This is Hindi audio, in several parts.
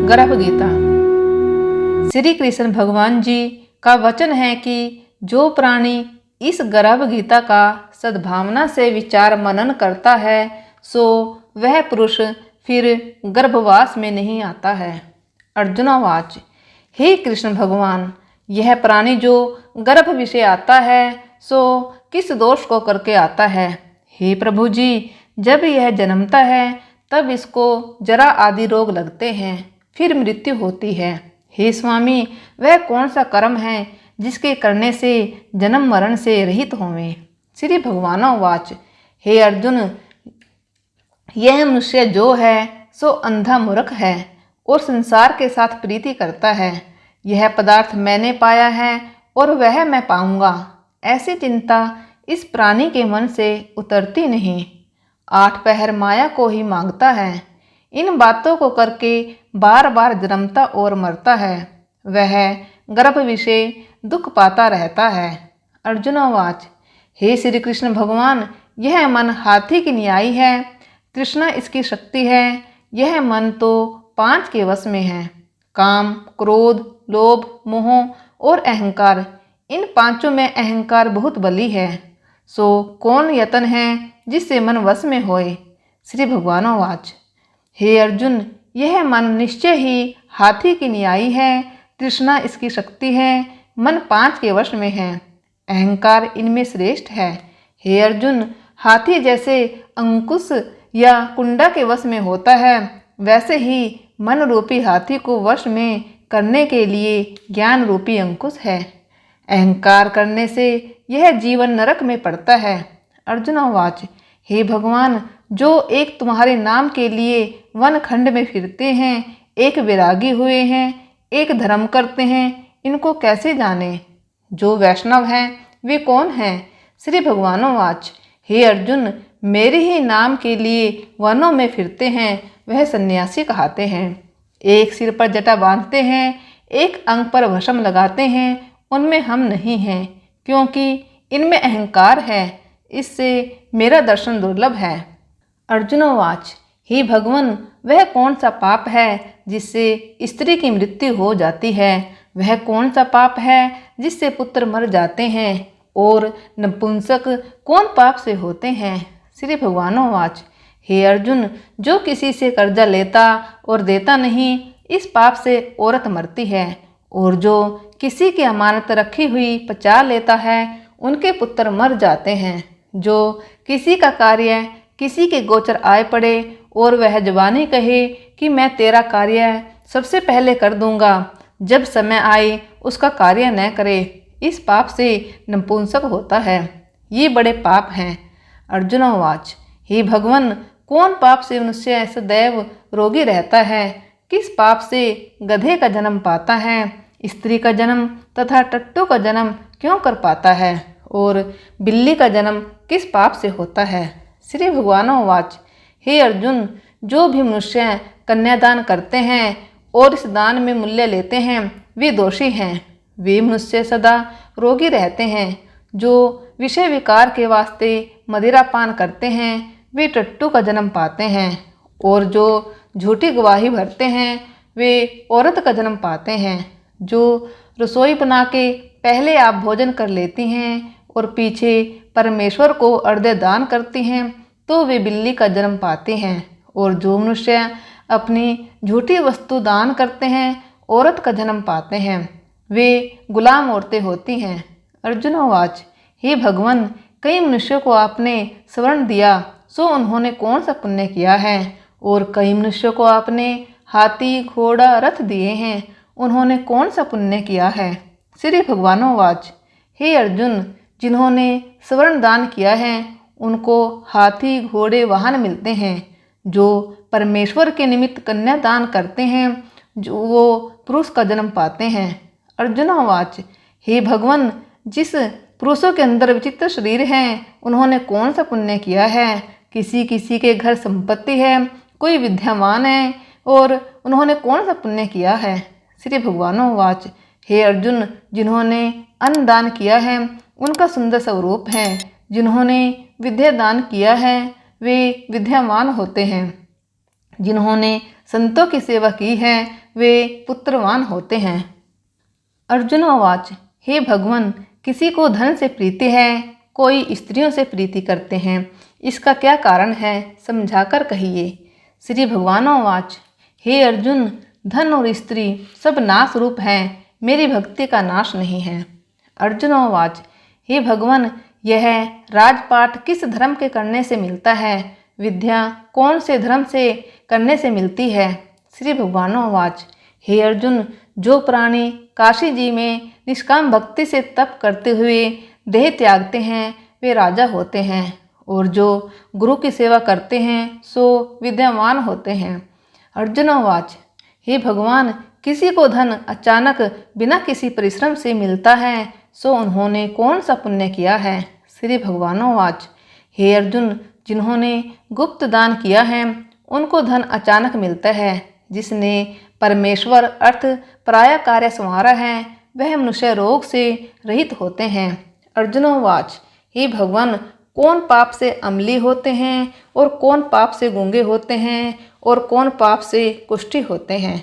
गर्भ गीता। श्री कृष्ण भगवान जी का वचन है कि जो प्राणी इस गर्भ गीता का सद्भावना से विचार मनन करता है सो वह पुरुष फिर गर्भवास में नहीं आता है। अर्जुनवाच, हे कृष्ण भगवान, यह प्राणी जो गर्भ विषय आता है सो किस दोष को करके आता है? हे प्रभु जी, जब यह जन्मता है तब इसको जरा आदि रोग लगते हैं, फिर मृत्यु होती है। हे स्वामी, वह कौन सा कर्म है जिसके करने से जन्म मरण से रहित होवें? श्री भगवानोवाच, हे अर्जुन, यह मनुष्य जो है सो अंधा मूर्ख है और संसार के साथ प्रीति करता है। यह पदार्थ मैंने पाया है और वह मैं पाऊंगा, ऐसी चिंता इस प्राणी के मन से उतरती नहीं। 8 पहर माया को ही मांगता है। इन बातों को करके बार बार जन्मता और मरता है। वह गर्भ विषय दुख पाता रहता है। अर्जुनवाच, हे श्री कृष्ण भगवान, यह मन हाथी की न्यायी है, तृष्णा इसकी शक्ति है। यह मन तो 5 के वश में है, काम, क्रोध, लोभ, मोह और अहंकार। इन 5 में अहंकार बहुत बली है। सो कौन यतन है जिससे मन वश में होए? श्री भगवानोवाच, हे अर्जुन, यह मन निश्चय ही हाथी की न्यायी है, तृष्णा इसकी शक्ति है। मन 5 के वश में है, अहंकार इनमें श्रेष्ठ है। हे अर्जुन, हाथी जैसे अंकुश या कुंडा के वश में होता है, वैसे ही मन रूपी हाथी को वश में करने के लिए ज्ञान रूपी अंकुश है। अहंकार करने से यह जीवन नरक में पड़ता है। अर्जुनवाच, हे भगवान, जो एक तुम्हारे नाम के लिए वन खंड में फिरते हैं, एक विरागी हुए हैं, एक धर्म करते हैं, इनको कैसे जाने? जो वैष्णव हैं वे कौन हैं? श्री भगवानोवाच, हे अर्जुन, मेरे ही नाम के लिए वनों में फिरते हैं वह सन्यासी कहते हैं। एक सिर पर जटा बांधते हैं, एक अंग पर भस्म लगाते हैं, उनमें हम नहीं हैं, क्योंकि इनमें अहंकार है, इससे मेरा दर्शन दुर्लभ है। अर्जुनवाच, हे भगवन, वह कौन सा पाप है जिससे स्त्री की मृत्यु हो जाती है? वह कौन सा पाप है जिससे पुत्र मर जाते हैं? और नपुंसक कौन पाप से होते हैं? श्री भगवानोवाच, हे अर्जुन, जो किसी से कर्जा लेता और देता नहीं, इस पाप से औरत मरती है। और जो किसी की अमानत रखी हुई पचा लेता है, उनके पुत्र मर जाते हैं। जो किसी का कार्य किसी के गोचर आए पड़े और वह जुबानी कहे कि मैं तेरा कार्य सबसे पहले कर दूंगा, जब समय आए उसका कार्य न करे, इस पाप से नपुंसक होता है। ये बड़े पाप हैं। अर्जुनवाच, हे भगवन, कौन पाप से मनुष्य सदैव रोगी रहता है? किस पाप से गधे का जन्म पाता है, स्त्री का जन्म तथा टट्टू का जन्म क्यों कर पाता है, और बिल्ली का जन्म किस पाप से होता है? श्री भगवानोवाच, हे अर्जुन, जो भी मनुष्य कन्यादान करते हैं और इस दान में मूल्य लेते हैं, वे दोषी हैं। वे मनुष्य सदा रोगी रहते हैं। जो विषय विकार के वास्ते मदिरा पान करते हैं, वे टट्टू का जन्म पाते हैं। और जो झूठी गवाही भरते हैं, वे औरत का जन्म पाते हैं। जो रसोई बना के पहले आप भोजन कर लेती हैं और पीछे परमेश्वर को अर्धे दान करती हैं, तो वे बिल्ली का जन्म पाते हैं। और जो मनुष्य अपनी झूठी वस्तु दान करते हैं, औरत का जन्म पाते हैं, वे गुलाम औरतें होती हैं। अर्जुनवाच, हे भगवन, कई मनुष्यों को आपने स्वर्ण दिया, सो उन्होंने कौन सा पुण्य किया है? और कई मनुष्यों को आपने हाथी, घोड़ा, रथ दिए हैं, उन्होंने कौन सा पुण्य किया है? श्री भगवानोवाच, हे अर्जुन, जिन्होंने स्वर्ण दान किया है उनको हाथी, घोड़े, वाहन मिलते हैं। जो परमेश्वर के निमित्त कन्या दान करते हैं, जो वो पुरुष का जन्म पाते हैं। अर्जुनवाच, हे भगवन, जिस पुरुषों के अंदर विचित्र शरीर हैं, उन्होंने कौन सा पुण्य किया है? किसी किसी के घर संपत्ति है, कोई विद्यावान है, और उन्होंने कौन सा पुण्य किया है? श्री भगवानोवाच, हे अर्जुन, जिन्होंने अन्न दान किया है उनका सुंदर स्वरूप है। जिन्होंने विद्या दान किया है वे विद्यावान होते हैं। जिन्होंने संतों की सेवा की है वे पुत्रवान होते हैं। अर्जुनोवाच, हे भगवान, किसी को धन से प्रीति है, कोई स्त्रियों से प्रीति करते हैं, इसका क्या कारण है, समझाकर कहिए। श्री भगवानोवाच, हे अर्जुन, धन और स्त्री सब नाश रूप हैं, मेरी भक्ति का नाश नहीं है। अर्जुनोवाच, हे भगवान, यह राजपाट किस धर्म के करने से मिलता है, विद्या कौन से धर्म से करने से मिलती है। श्री भगवानोवाच, हे अर्जुन, जो प्राणी काशी जी में निष्काम भक्ति से तप करते हुए देह त्यागते हैं वे राजा होते हैं, और जो गुरु की सेवा करते हैं सो विद्यावान होते हैं। अर्जुनोवाच, हे भगवान, किसी को धन अचानक बिना किसी परिश्रम से मिलता है सो उन्होंने कौन सा पुण्य किया है। श्री भगवानोवाच, हे अर्जुन, जिन्होंने गुप्त दान किया है उनको धन अचानक मिलता है, जिसने परमेश्वर अर्थ पराया कार्य संवारा है वह मनुष्य रोग से रहित होते हैं। अर्जुनोवाच, हे भगवान, कौन पाप से अम्ली होते हैं और कौन पाप से गूंगे होते हैं और कौन पाप से कुष्ठी होते हैं।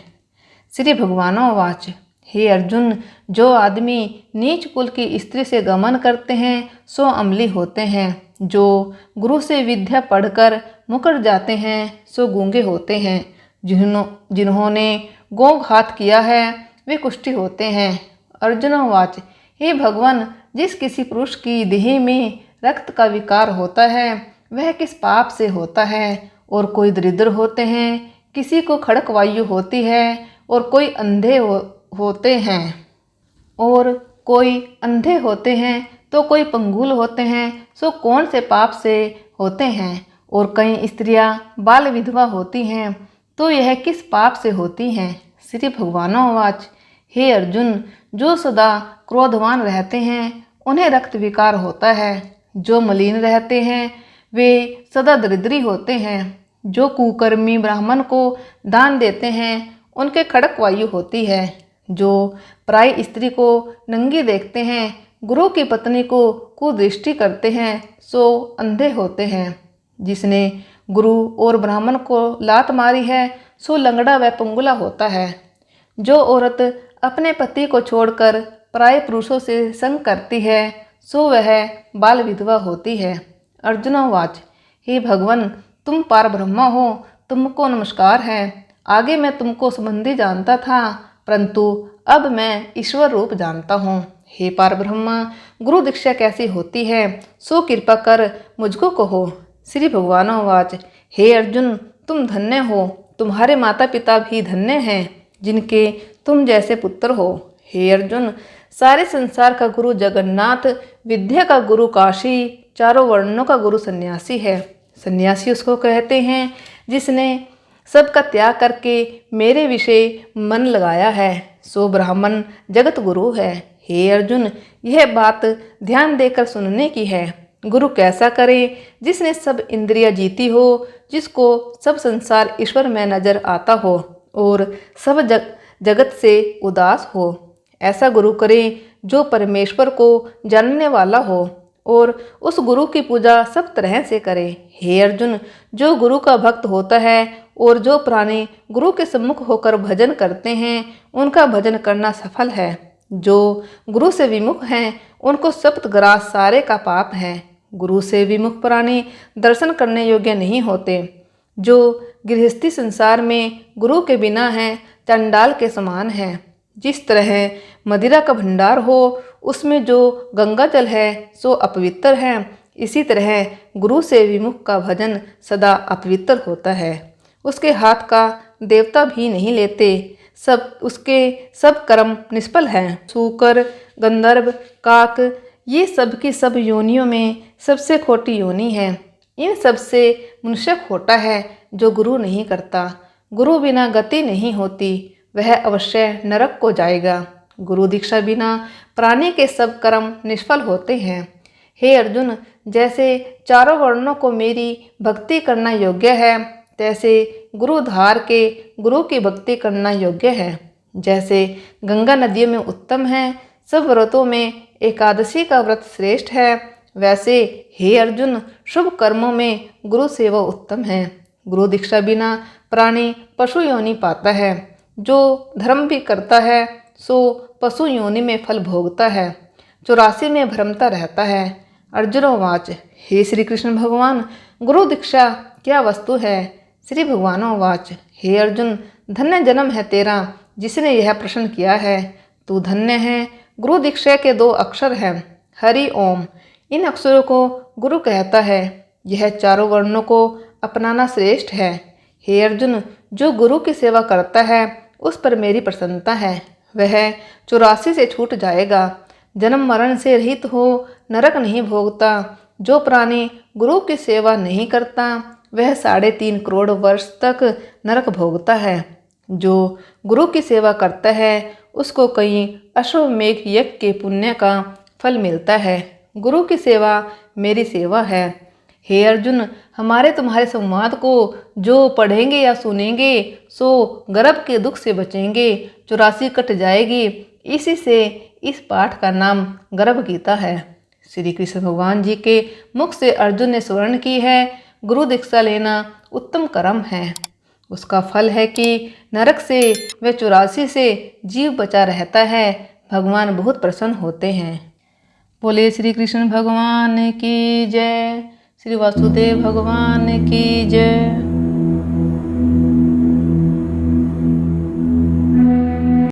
श्री भगवानोवाच, हे अर्जुन, जो आदमी नीच कुल की स्त्री से गमन करते हैं सो अम्ली होते हैं, जो गुरु से विद्या पढ़कर मुकर जाते हैं सो गूंगे होते हैं, जिन्होंने गोघात किया है वे कुष्ठी होते हैं। अर्जुनोवाच, हे भगवान, जिस किसी पुरुष की देह में रक्त का विकार होता है वह किस पाप से होता है, और कोई दरिद्र होते हैं, किसी को खड़क वायु होती है और कोई अंधे होते हैं, और कोई अंधे होते हैं तो कोई पंगुल होते हैं, सो कौन से पाप से होते हैं, और कई स्त्रियां बाल विधवा होती हैं तो यह किस पाप से होती हैं। श्री भगवानोवाच, हे अर्जुन, जो सदा क्रोधवान रहते हैं उन्हें रक्त विकार होता है, जो मलिन रहते हैं वे सदा दरिद्री होते हैं, जो कुकर्मी ब्राह्मण को दान देते हैं उनके खड़क वायु होती है, जो पराई स्त्री को नंगी देखते हैं, गुरु की पत्नी को कुदृष्टि करते हैं सो अंधे होते हैं, जिसने गुरु और ब्राह्मण को लात मारी है सो लंगड़ा व पंगुला होता है, जो औरत अपने पति को छोड़कर पराये पुरुषों से संग करती है सो वह बाल विधवा होती है। अर्जुनोवाच, हे भगवान, तुम पार ब्रह्मा हो, तुमको नमस्कार है। आगे मैं तुमको संबंधी जानता था, परंतु अब मैं ईश्वर रूप जानता हूँ। हे पार ब्रह्मा, गुरु दीक्षा कैसी होती है सो कृपा कर मुझको कहो। श्री भगवानोवाच, हे अर्जुन, तुम धन्य हो, तुम्हारे माता पिता भी धन्य हैं जिनके तुम जैसे पुत्र हो। हे अर्जुन, सारे संसार का गुरु जगन्नाथ, विद्या का गुरु काशी, चारों वर्णों का गुरु सन्यासी है। सन्यासी उसको कहते हैं जिसने सबका त्याग करके मेरे विषय मन लगाया है, सो ब्राह्मण जगत गुरु है। हे अर्जुन, यह बात ध्यान देकर सुनने की है। गुरु कैसा करे, जिसने सब इंद्रियां जीती हो, जिसको सब संसार ईश्वर में नजर आता हो और सब जगत से उदास हो। ऐसा गुरु करे जो परमेश्वर को जानने वाला हो और उस गुरु की पूजा सब तरह से करे। हे अर्जुन, जो गुरु का भक्त होता है और जो प्राणी गुरु के सम्मुख होकर भजन करते हैं उनका भजन करना सफल है। जो गुरु से विमुख हैं उनको सप्तग्रास सारे का पाप है। गुरु से विमुख प्राणी दर्शन करने योग्य नहीं होते। जो गृहस्थी संसार में गुरु के बिना है चंडाल के समान है। जिस तरह मदिरा का भंडार हो उसमें जो गंगा जल है सो अपवित्र है, इसी तरह गुरु से विमुख का भजन सदा अपवित्र होता है। उसके हाथ का देवता भी नहीं लेते, सब उसके सब कर्म निष्फल हैं। सूकर, गंधर्व, काक, ये सब की सब योनियों में सबसे खोटी योनि है। इन सब से मनुष्य खोटा है जो गुरु नहीं करता। गुरु बिना गति नहीं होती, वह अवश्य नरक को जाएगा। गुरु दीक्षा बिना प्राणी के सब कर्म निष्फल होते हैं। हे अर्जुन, जैसे चारों वर्णों को मेरी भक्ति करना योग्य है, तैसे गुरु धार के गुरु की भक्ति करना योग्य है। जैसे गंगा नदियों में उत्तम है, सब व्रतों में एकादशी का व्रत श्रेष्ठ है, वैसे हे अर्जुन, शुभ कर्मों में गुरु सेवा उत्तम है। गुरु दीक्षा बिना प्राणी पशु योनि पाता है। जो धर्म भी करता है सो पशु योनि में फल भोगता है, 84 में भ्रमता रहता है। अर्जुनोवाच हे श्री कृष्ण भगवान, गुरु दीक्षा क्या वस्तु है? श्री भगवानोवाच हे अर्जुन, धन्य जन्म है तेरा जिसने यह प्रश्न किया है। तू धन्य है। गुरु दीक्षा के 2 अक्षर हैं, हरि ओम। इन अक्षरों को गुरु कहता है। यह चारों वर्णों को अपनाना श्रेष्ठ है। हे अर्जुन, जो गुरु की सेवा करता है उस पर मेरी प्रसन्नता है। वह 84 से छूट जाएगा, जन्म मरण से रहित हो, नरक नहीं भोगता। जो प्राणी गुरु की सेवा नहीं करता वह 3.5 करोड़ वर्ष तक नरक भोगता है। जो गुरु की सेवा करता है उसको कई अश्वमेघ यज्ञ के पुण्य का फल मिलता है। गुरु की सेवा मेरी सेवा है। हे अर्जुन, हमारे तुम्हारे संवाद को जो पढ़ेंगे या सुनेंगे सो गर्भ के दुख से बचेंगे, 84 कट जाएगी। इसी से इस पाठ का नाम गर्भ गीता है। श्री कृष्ण भगवान जी के मुख से अर्जुन ने स्मरण की है। गुरु दीक्षा लेना उत्तम कर्म है। उसका फल है कि नरक से व 84 से जीव बचा रहता है। भगवान बहुत प्रसन्न होते हैं। बोले श्री कृष्ण भगवान की जय। श्री वासुदेव भगवान की जय।